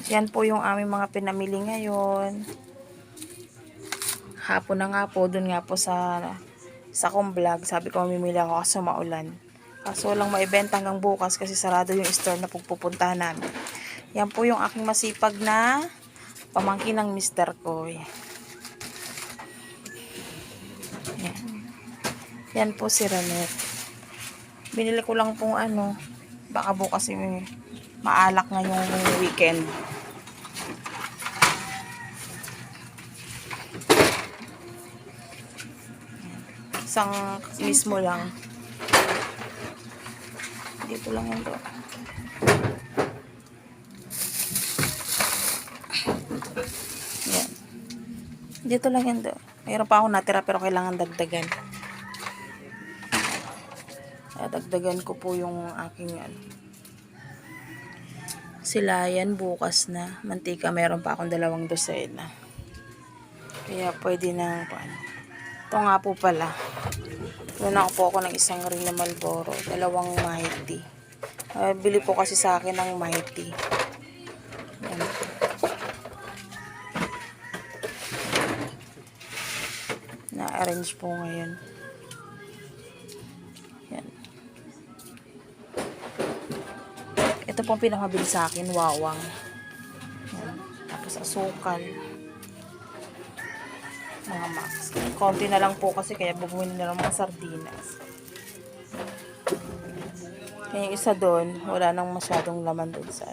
Yan po yung aming mga pinamili ngayon. Hapon na nga po, dun nga po sa kong vlog, sabi ko mamimili ako kasi maulan. Kaso walang maibenta hanggang bukas kasi sarado yung store na pupuntahan namin. Yan po yung aking masipag na pamangkin ng mister ko. Yan. Yan po si Ranet. Binili ko lang pong baka bukas maalak na yung weekend. Isang mismo lang. Dito lang yan doon. Yan. Dito lang yan doon. Mayroon pa ako natira pero kailangan dagdagan. Kaya dagdagan ko po yung aking silayan bukas na. Mantika mayroon pa akong 2 dosena. Kaya pwede na Ito nga po pala. Nuna po ako ng isang ring na Marlboro. 2 Mighty. Bili po kasi sa akin ng Mighty. Yan. Na-arrange po ngayon. Yan. Ito pong pinakabili sa akin, wawang. Yan. Tapos asukal. Mga max. Konti na lang po kasi kaya bubuhin na lang mga sardinas. Kaya yung isa doon, wala nang masyadong laman doon sa